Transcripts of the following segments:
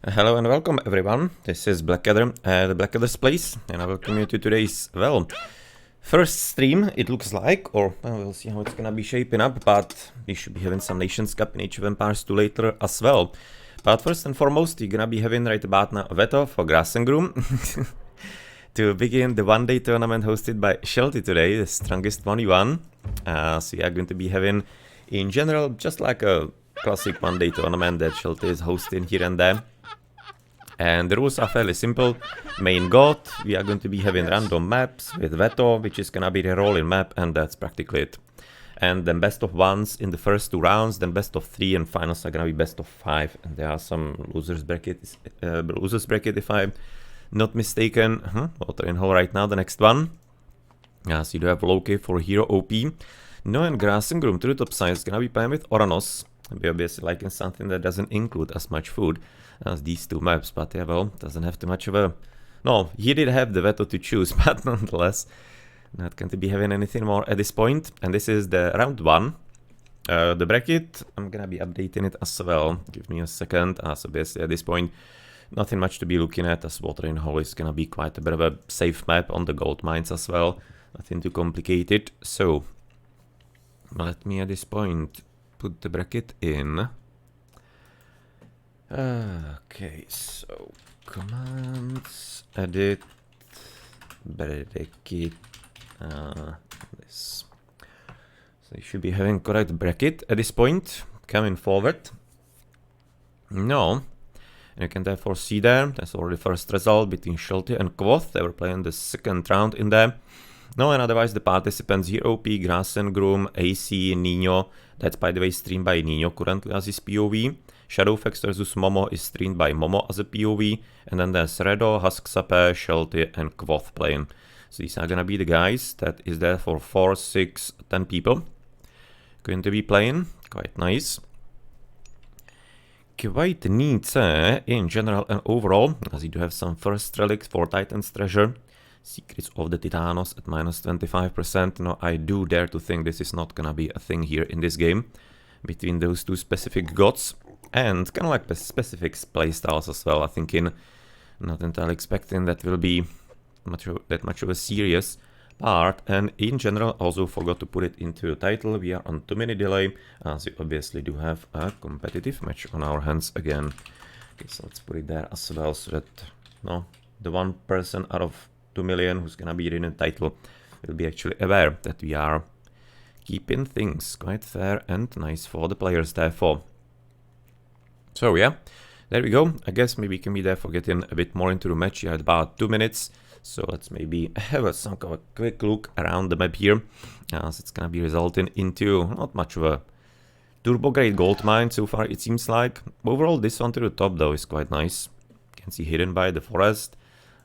Hello and welcome everyone. This is Blackadder at the Blackadder's Place, and I welcome you to today's, first stream, it looks like, or we'll see how it's gonna be shaping up, but we should be having some Nations Cup in Age of Empires 2 later as well. But first and foremost, you're gonna be having right about now a veto for Grassengroom to begin the one-day tournament hosted by Shelty today, the strongest 1v1. So we are going to be having, in general, just like a classic one-day tournament that Shelty is hosting here and there. And the rules are fairly simple. Main god, we are going to be having random maps with veto, which is gonna be the rolling map, and that's practically it. And then best of ones in the first two rounds, then best of three, and finals are gonna be best of five. And there are some losers bracket if I'm not mistaken. Water in hole right now, the next one. So you do have Loki for HerroOP. No, and Grassengroom to the top side is gonna be playing with Oranos. Be obviously liking something that doesn't include as much food as these two maps, but yeah, well, doesn't have too much of a... No, he did have the veto to choose, but nonetheless, not going to be having anything more at this point. And this is the round one. The bracket, I'm gonna be updating it as well. Give me a second. So basically at this point, nothing much to be looking at, as Watering Hole is gonna be quite a bit of a safe map on the gold mines as well. Nothing too complicated. So, let me at this point put the bracket in. Okay, so commands, edit, bracket, this. So you should be having correct bracket at this point, coming forward. No, and you can therefore see there, that's already first result between Shelty and Quoth. They were playing the second round in there. No, and otherwise the participants HerroOP, Grassengroom, AC, Nino. That's by the way streamed by Nino currently as his POV. Shadowfax versus Momo is streamed by Momo as a POV. And then there's Redo, Husksape, Shelty, and Quoth playing. So these are gonna be the guys that is there for 4, 6, 10 people. Going to be playing. Quite nice. Quite neat in general and overall, as you do have some first relics for Titan's Treasure. Secrets of the Titanos at minus 25%. No, I do dare to think this is not gonna be a thing here in this game between those two specific gods, and kind of like specific playstyles as well. I think not entirely expecting that will be that much of a serious part. And in general, also forgot to put it into the title. We are on 2-minute delay, as we obviously do have a competitive match on our hands again. Okay, so let's put it there as well, so that the one person out of 2 million who's gonna be reading the title will be actually aware that we are keeping things quite fair and nice for the players therefore. So yeah, there we go. I guess maybe we can be there for getting a bit more into the match. You had about 2 minutes, so let's maybe have some kind of a quick look around the map here, as it's gonna be resulting into not much of a turbo grade gold mine so far, it seems like. Overall, this one to the top though is quite nice. You can see hidden by the forest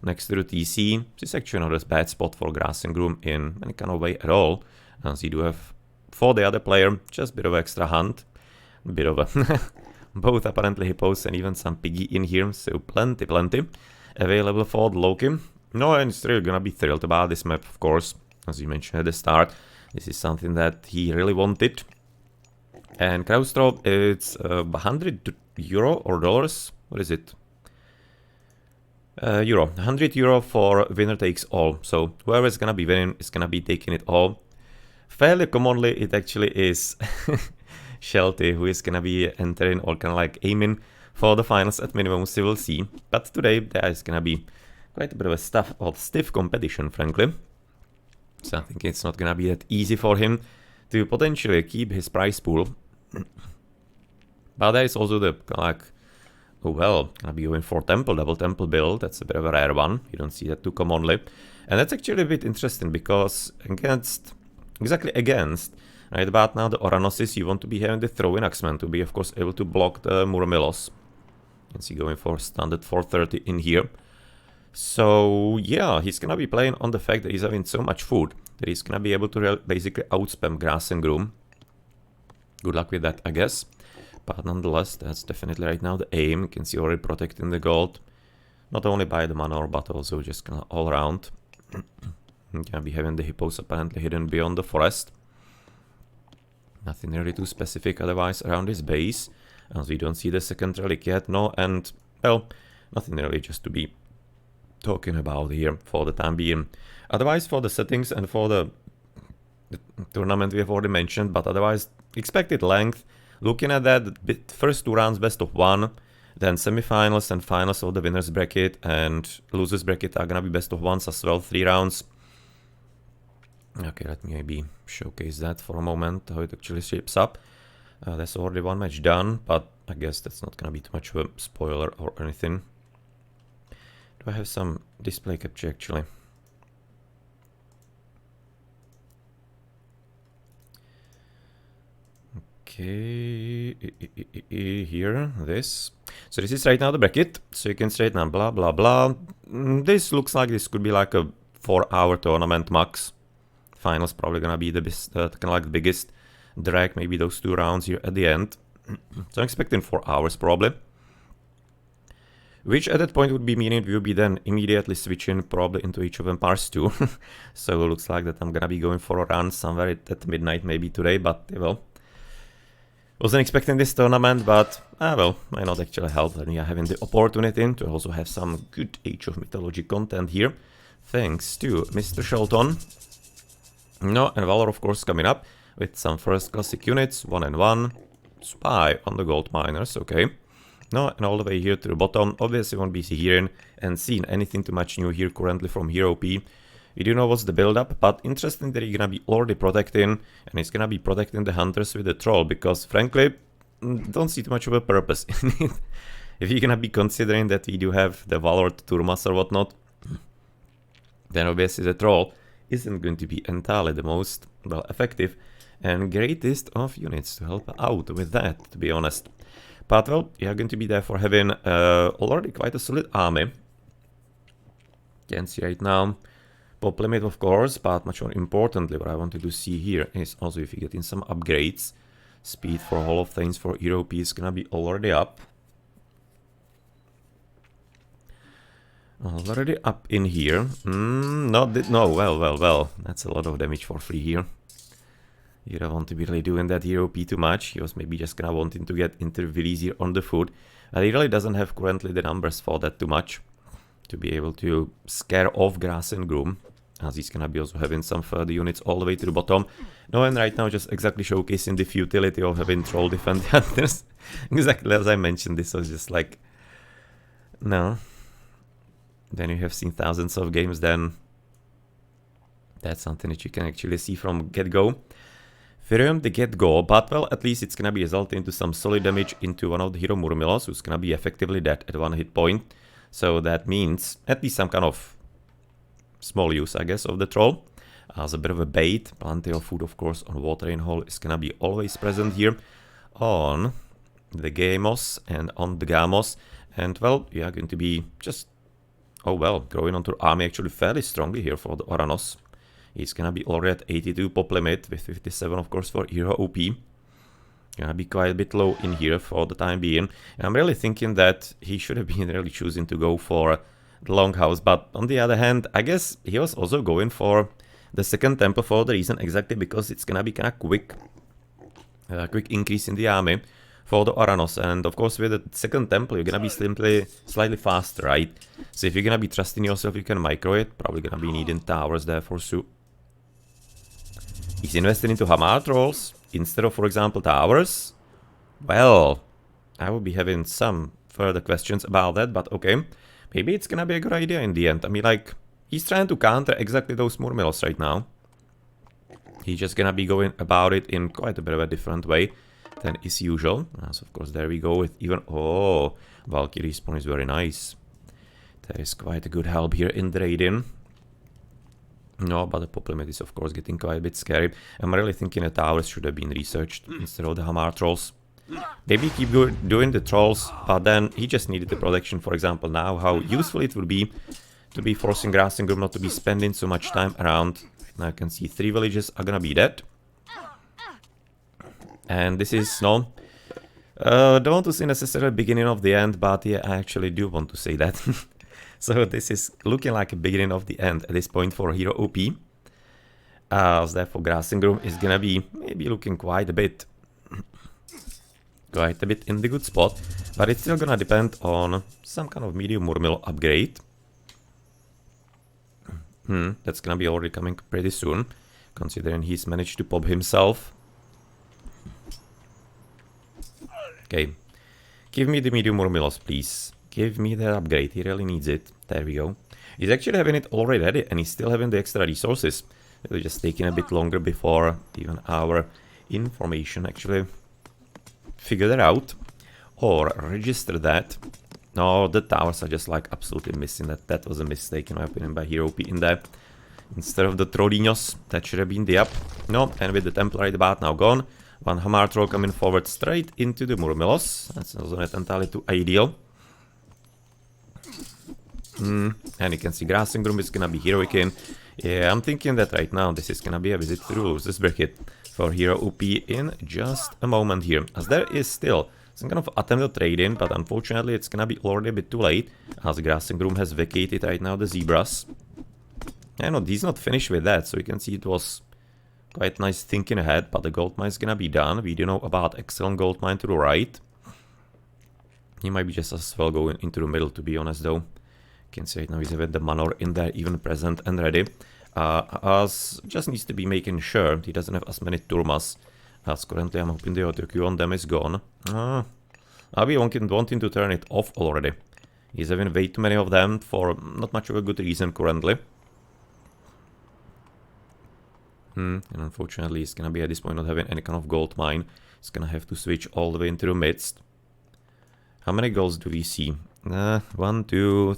next to the TC. This is actually not a bad spot for Grassengroom in any kind of way at all, as you do have for the other player just a bit of extra hunt, a bit of a both apparently hippos and even some piggy in here, so plenty available for Loki. No, and it's really gonna be thrilled about this map, of course, as you mentioned at the start. This is something that he really wanted. And Kraustrop, it's 100 euro or dollars, what is it? Euro, 100 euro for winner takes all. So whoever is gonna be winning is gonna be taking it all. Fairly commonly, it actually is Shelty who is gonna be entering or kind of like aiming for the finals at minimum, so we'll see. But today there is gonna be quite a bit of a stiff competition, frankly. So I think it's not gonna be that easy for him to potentially keep his prize pool. But there is also the kind of like, oh well, gonna be going for double temple build. That's a bit of a rare one. You don't see that too commonly. And that's actually a bit interesting because exactly against, right about now the Oranosis, you want to be having the throwing axeman to be of course able to block the Murmilos. You can see going for standard 430 in here. So yeah, he's gonna be playing on the fact that he's having so much food that he's gonna be able to basically outspam Grassengroom. Good luck with that, I guess. But nonetheless, that's definitely right now the aim. You can see already protecting the gold. Not only by the manor, but also just kind of all around. Gonna be having the hippos apparently hidden beyond the forest. Nothing really too specific otherwise around his base, as we don't see the second relic yet. No, and well, nothing really just to be talking about here for the time being. Otherwise, for the settings and for the tournament we have already mentioned, but otherwise, expected length, looking at that, first 2 rounds best of 1, then semifinals and finals of the winners bracket and losers bracket are gonna be best of 1s as well, 3 rounds. Okay, let me maybe showcase that for a moment, how it actually shapes up. There's already 1 match done, but I guess that's not gonna be too much of a spoiler or anything. Do I have some display capture actually? Okay, here, this. So this is right now the bracket, so you can straight now blah blah blah. This looks like this could be like a 4-hour tournament max. Finals probably gonna be the best, kind of like the biggest drag, maybe those 2 rounds here at the end. So I'm expecting 4 hours probably. Which at that point would be meaning we will be then immediately switching probably into each of them parts 2. So it looks like that I'm gonna be going for a run somewhere at midnight maybe today, but well. Wasn't expecting this tournament, but well, might not actually help that we are having the opportunity to also have some good Age of Mythology content here. Thanks to Mr. Shelton. No, and Valor of course coming up with some first classic units, 1 and 1. Spy on the gold miners, okay. No, and all the way here to the bottom, obviously won't be hearing and seeing anything too much new here currently from HerroOP. We do know what's the build-up, but interesting that you're gonna be already protecting, and it's gonna be protecting the hunters with the troll, because frankly, don't see too much of a purpose in it. If you're gonna be considering that we do have the Valor Turmas or whatnot, then obviously the troll isn't going to be entirely the most, well, effective and greatest of units to help out with that, to be honest. But well, you are going to be there for having already quite a solid army. Can see right now. Pop limit, of course, but much more importantly, what I wanted to see here is also if you get in some upgrades. Speed for Hall of Things for HerroOP is gonna be already up. Already up in here. No, well. That's a lot of damage for free here. You don't want to be really doing that HerroOP too much. He was maybe just gonna wanting to get into release here on the foot. But he really doesn't have currently the numbers for that too much to be able to scare off Grassengroom, as he's gonna be also having some further units all the way to the bottom. No, and right now just exactly showcasing the futility of having troll defend the hunters. Exactly as I mentioned, this was just like, no. Then you have seen thousands of games, then that's something that you can actually see from get-go. From the get-go, but well, at least it's gonna be resulting into some solid damage into one of the Hero Murmilos, who's gonna be effectively dead at 1 hit point. So that means at least some kind of small use, I guess, of the troll. As a bit of a bait, plenty of food, of course, on Watering Hole is gonna be always present here on the Gamos and on the Gamos. And well, you are going to be just, oh well, growing onto army actually fairly strongly here for the Oranos. He's gonna be already at 82 pop limit with 57, of course, for HerroOP. Gonna be quite a bit low in here for the time being. And I'm really thinking that he should have been really choosing to go for the Longhouse, but on the other hand, I guess he was also going for the second temple for the reason exactly because it's gonna be kind of quick increase in the army for the Oranos, and of course with the second temple you're gonna be simply slightly faster, right? So if you're gonna be trusting yourself, you can micro it, probably gonna be needing towers there for Sue. He's invested into Hammer Trolls instead of, for example, towers. Well, I will be having some further questions about that, but okay. Maybe it's gonna be a good idea in the end. I mean, like, he's trying to counter exactly those Murmilos right now. He's just gonna be going about it in quite a bit of a different way than is usual. As of course, there we go with even... Oh, Valkyrie spawn is very nice. That is quite a good help here in the raiding. No, but the pop limit is of course getting quite a bit scary. I'm really thinking the towers should have been researched instead of the Hammer Trolls. Maybe keep doing the trolls, but then he just needed the protection. For example, now how useful it would be to be forcing Grassengroom not to be spending so much time around. Now you can see 3 villages are gonna be dead. And this is, no, don't want to say necessarily beginning of the end, but yeah, I actually do want to say that. So this is looking like a beginning of the end at this point for HerroOP. As therefore Grassengroom is gonna be maybe looking quite a bit in the good spot. But it's still gonna depend on some kind of medium Murmil upgrade. That's gonna be already coming pretty soon, considering he's managed to pop himself. Okay. Give me the medium Murmilos, please. Give me the upgrade, he really needs it. There we go. He's actually having it already ready, and he's still having the extra resources. It's just taking a bit longer before even our information actually figure that out. Or register that. No, the towers are just like absolutely missing that. That was a mistake in my opinion by HerroOP in there. Instead of the Trollinos, that should have been the up. No, and with the Template about now gone. One Hammer Troll coming forward straight into the Murmilos. That's also not entirely too ideal. And you can see Grassengroom is gonna be heroic in. Yeah, I'm thinking that right now this is gonna be a visit to Loses Bracket for HerroOP in just a moment here. As there is still some kind of attempt to trade in, but unfortunately it's gonna be already a bit too late, as Grassengroom has vacated right now the Zebras. I know he's not finished with that, so you can see it was quite nice thinking ahead, but the gold mine is gonna be done. We do know about excellent gold mine to the right. He might be just as well going into the middle, to be honest, though. You can see right now he's having the manor in there, even present and ready. As just needs to be making sure he doesn't have as many turmas. As currently I'm hoping the auto queue on them is gone. I'll be wanting to turn it off already. He's having way too many of them for not much of a good reason currently. And unfortunately he's gonna be at this point not having any kind of gold mine. He's gonna have to switch all the way into the midst. How many golds do we see? 1, 2,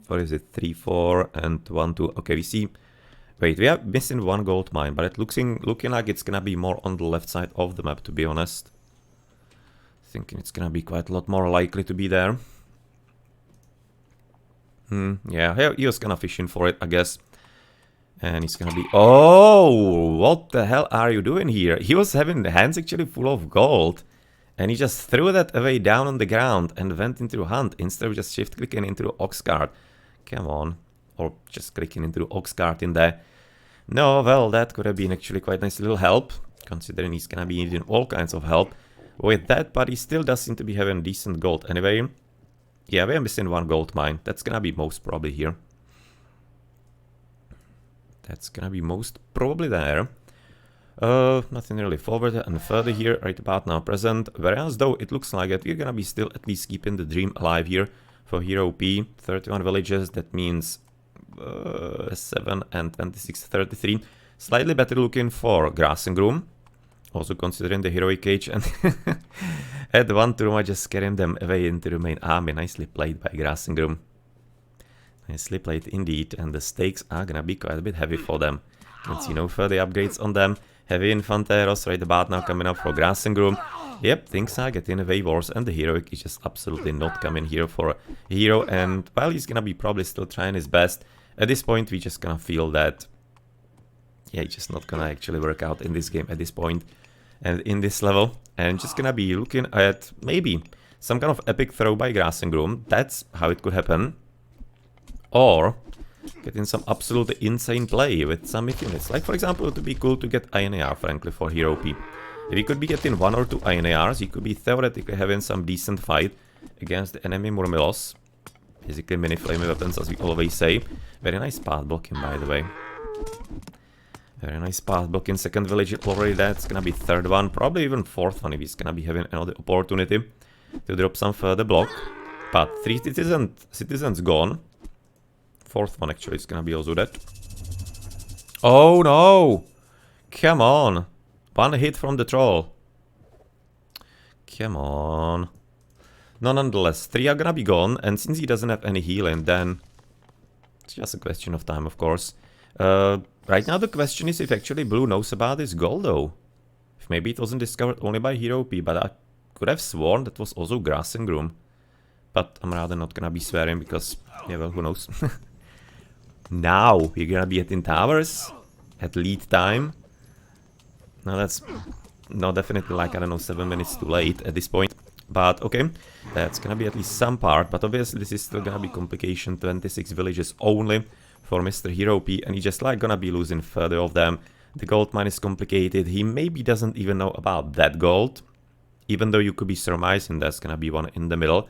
what is it? 3, 4, and 1, 2. Okay, we see. Wait, we are missing one gold mine, but it's looking like it's gonna be more on the left side of the map, to be honest. Thinking it's gonna be quite a lot more likely to be there. Yeah, he was kinda fishing for it, I guess. And he's gonna be... Oh, what the hell are you doing here? He was having the hands actually full of gold. And he just threw that away down on the ground and went into hunt instead of just shift clicking into the ox cart. Come on. Or just clicking into the ox cart in there. No, well, that could have been actually quite nice little help, considering he's gonna be needing all kinds of help with that, but he still does seem to be having decent gold anyway. Yeah, we are missing one gold mine. That's gonna be most probably here. That's gonna be most probably there. Nothing really forward and further here right about now present, whereas though it looks like that we're gonna be still at least keeping the dream alive here for HerroOP. 31 villages, that means 7 and 26, 33. Slightly better looking for Grassengroom, also considering the heroic cage, and at one turn just carrying them away into the main army. Nicely played by Grassengroom. Nicely played indeed, and the stakes are gonna be quite a bit heavy for them. You can see no further upgrades on them. Heavy Infanteros right about now coming up for Grassengroom. Yep, things are getting way worse, and the heroic is just absolutely not coming here for a hero, and while he's gonna be probably still trying his best, at this point we just gonna feel that, yeah, it's just not gonna actually work out in this game at this point, and in this level, and just gonna be looking at maybe some kind of epic throw by Grassengroom. That's how it could happen. Or getting some absolutely insane play with some units. Like, for example, it would be cool to get INAR, frankly, for HerroOP. If he could be getting 1 or 2 INARs, he could be theoretically having some decent fight against the enemy Murmilos. Basically mini flamey weapons, as we always say. Very nice path blocking, by the way. Very nice path blocking. Second village already there. It's gonna be third one, probably even fourth one if he's gonna be having another opportunity to drop some further block. But 3 citizens gone. Fourth one actually is gonna be also dead. Oh no! Come on! One hit from the troll. Come on. No, nonetheless, 3 are gonna be gone, and since he doesn't have any healing, then it's just a question of time, of course. Right now the question is if actually Blue knows about this gold, though. If maybe it wasn't discovered only by HerroOP, but I could have sworn that was also Grassengroom. But I'm rather not gonna be swearing because, yeah, well, who knows. Now we're gonna be hitting towers at lead time. Now that's no, definitely like, I don't know, 7 minutes too late at this point. But okay, that's gonna be at least some part. But obviously this is still gonna be complication. 26 villages only for Mr. HerroOP, and he's just like gonna be losing further of them. The gold mine is complicated. He maybe doesn't even know about that gold. Even though you could be surmising there's gonna be one in the middle.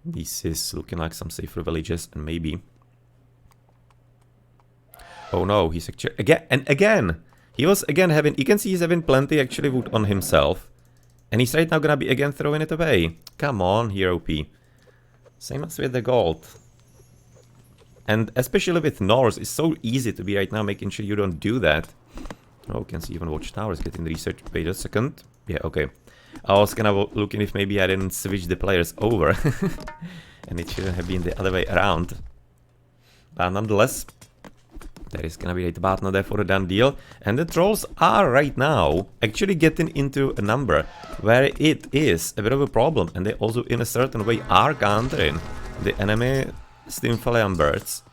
This is looking like some safer villages, and maybe... Oh no, he's actually... Again, and again! He was again having... You can see he's having plenty actually wood on himself. And he's right now gonna be again throwing it away. Come on, HerroOP. Same as with the gold. And especially with Norse, it's so easy to be right now making sure you don't do that. Oh, you can see even watchtowers getting researched. Wait a second. Yeah, okay. I was kind of looking if maybe I didn't switch the players over. And it shouldn't have been the other way around. But nonetheless, there is gonna be a partner there for a done deal. And the trolls are right now actually getting into a number where it is a bit of a problem. And they also in a certain way are countering the enemy Stymphalian birds.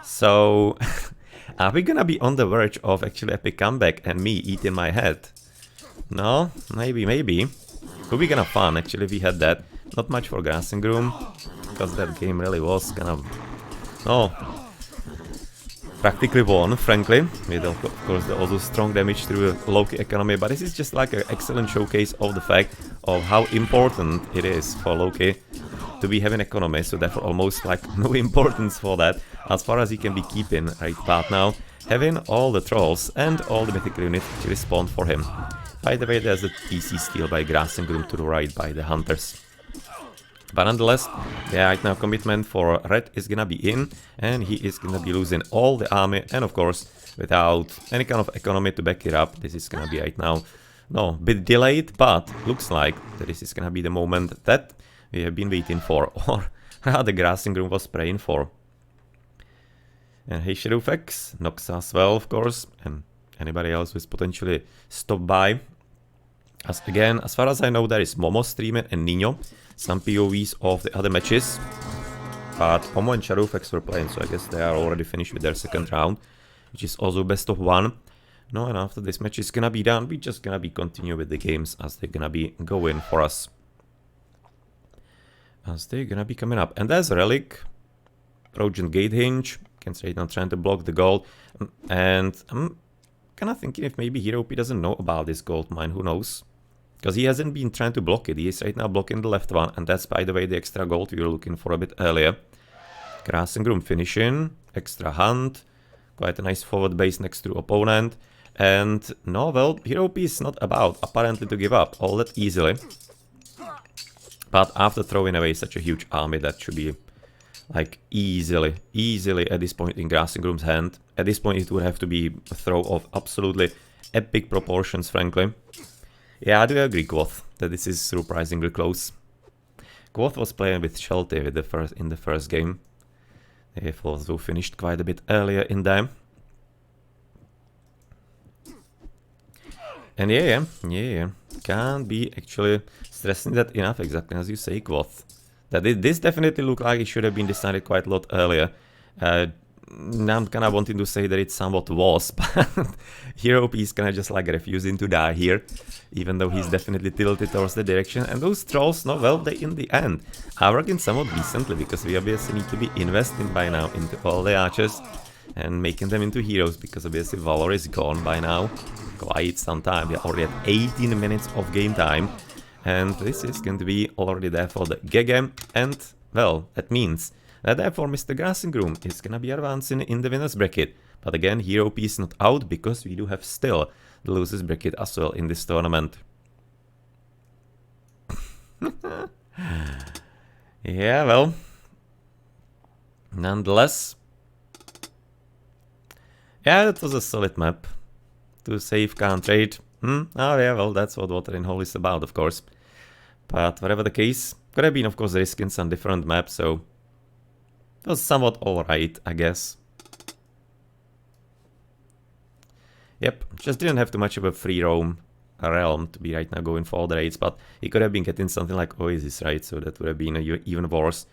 So are we gonna be on the verge of actually epic comeback and me eating my head? No? Maybe. Could be kinda fun actually if we had that. Not much for Grassengroom, because that game really was kind of... Oh, practically won, frankly, with of course the also strong damage through a Loki economy, but this is just like an excellent showcase of the fact of how important it is for Loki to be having economy, so therefore almost like no importance for that, as far as he can be keeping right part now, having all the trolls and all the mythical units actually spawned for him. By the way, there's a PC steal by Grassengroom to the right by the hunters. But nonetheless, yeah, right now commitment for Red is gonna be in, and he is gonna be losing all the army, and of course, without any kind of economy to back it up, this is gonna be right now, no, bit delayed, but looks like that this is gonna be the moment that we have been waiting for, or rather Grassengroom was praying for. And hey, Shadowfax, Nox as well, of course, and anybody else who is potentially stopped by. As again, as far as I know, there is Momo streaming and Nino, some POVs of the other matches, but Momo and Shadowfax were playing, so I guess they are already finished with their second round, which is also best of one. No, and after this match is gonna be done, we're just gonna be continue with the games as they're gonna be going for us. As they're gonna be coming up. And there's a Relic, Trojan Gate Hinge, can straight now trying to block the gold, and I'm kinda thinking if maybe HerroOP doesn't know about this gold mine, who knows? Because he hasn't been trying to block it, he is right now blocking the left one, and that's by the way the extra gold we were looking for a bit earlier. Grassengroom finishing, extra hunt, quite a nice forward base next to opponent, and no, well, HerroOP is not about apparently to give up all that easily. But after throwing away such a huge army, that should be like easily at this point in Grassengroom's hand. At this point it would have to be a throw of absolutely epic proportions, frankly. Yeah, I do agree, Quoth, that this is surprisingly close. Quoth was playing with Shelty with in the first game. They've also finished quite a bit earlier in there. And yeah, can't be actually stressing that enough, exactly as you say, Quoth. That this definitely looked like it should have been decided quite a lot earlier. Now I'm kinda wanting to say that it somewhat was, but HerroOP is kinda just like refusing to die here, even though he's definitely tilted towards the direction. And those trolls, no, well, they in the end are working somewhat decently, because we obviously need to be investing by now into all the archers and making them into heroes, because obviously Valor is gone by now. Quite some time, we are already at 18 minutes of game time. And this is going to be already there for the GG, and, well, that means that therefore Mr. Grassengroom is gonna be advancing in the winner's bracket. But again, HerroOP is not out, because we do have still the loser's bracket as well in this tournament. Yeah, well, nonetheless, yeah, that was a solid map. To save, can't trade. Oh yeah, well, that's what Water in Hole is about, of course. But whatever the case, could have been, of course, risking some different maps, so it was somewhat alright, I guess. Yep, just didn't have too much of a free roam realm to be right now going for all the raids, but he could have been getting something like Oasis, right? So that would have been even worse.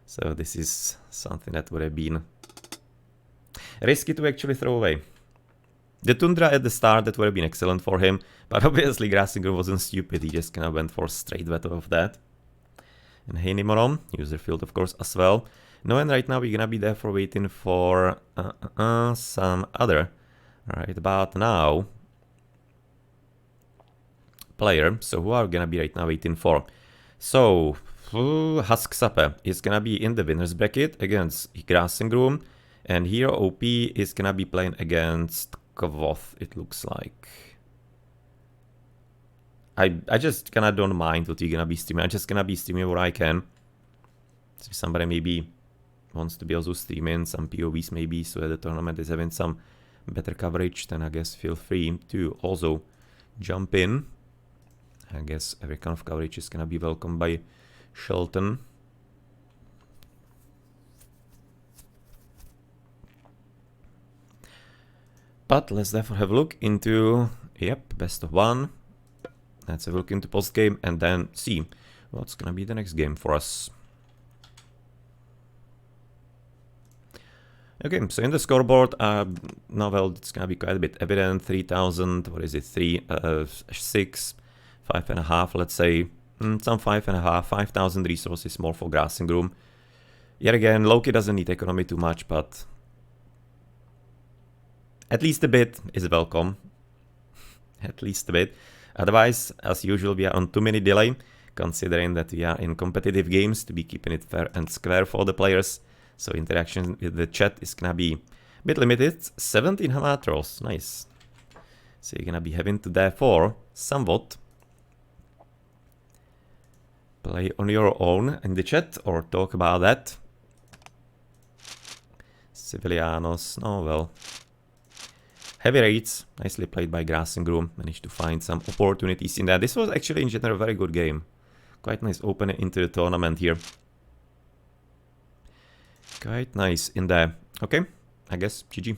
So this is something that would have been risky to actually throw away. The Tundra at the start, that would have been excellent for him, but obviously Grassengroom wasn't stupid, he just kind of went for straight veto of that. And Heinimaron, user field of course as well. No, and right now we're gonna be there for waiting for some other. Right about now, player. So who are gonna be right now waiting for? So Husksape is gonna be in the winner's bracket against Grassengroom, and HerroOP is gonna be playing against Kvoth, it looks like. I just kinda don't mind what you're gonna be streaming. I'm just gonna be streaming what I can. So if somebody maybe wants to be also streaming some POVs maybe, so that the tournament is having some better coverage, then I guess feel free to also jump in. I guess every kind of coverage is gonna be welcomed by Shelton. But let's therefore have a look into, yep, best of one. Let's have a look into post game and then see what's gonna be the next game for us. Okay, so in the scoreboard, now well, it's gonna be quite a bit evident. 3,000, what is it? 3, 6, 5.5, let's say. Some 5.5, 5,000 resources more for Grassengroom. Yet again, Loki doesn't need economy too much, but at least a bit is welcome. At least a bit. Otherwise, as usual, we are on 2-minute delay, considering that we are in competitive games to be keeping it fair and square for the players. So interaction with the chat is gonna be a bit limited. 17 Hamatros, nice. So you're gonna be having to therefore somewhat play on your own in the chat or talk about that. Civilianos, oh well. Heavy raids, nicely played by Grassengroom. Managed to find some opportunities in that. This was actually in general a very good game. Quite nice opening into the tournament here. Quite nice in there. Okay, I guess GG.